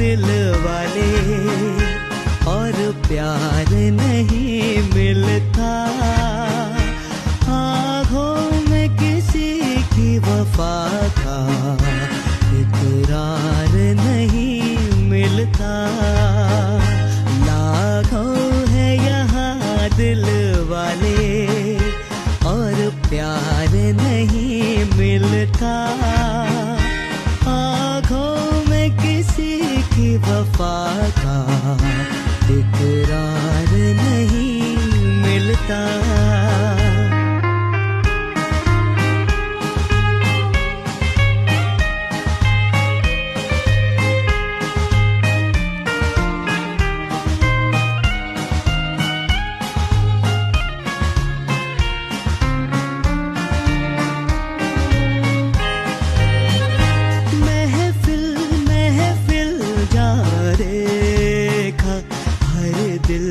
दिल वाले, और प्यार नहीं मिलता। आँखों में किसी की वफा का इकरार नहीं मिलता। लाखों है यहाँ दिल वाले, और प्यार नहीं मिलता। आँखों में किसी की वफा का इकरार नहीं मिलता। महफिल जा रेखा हर दिल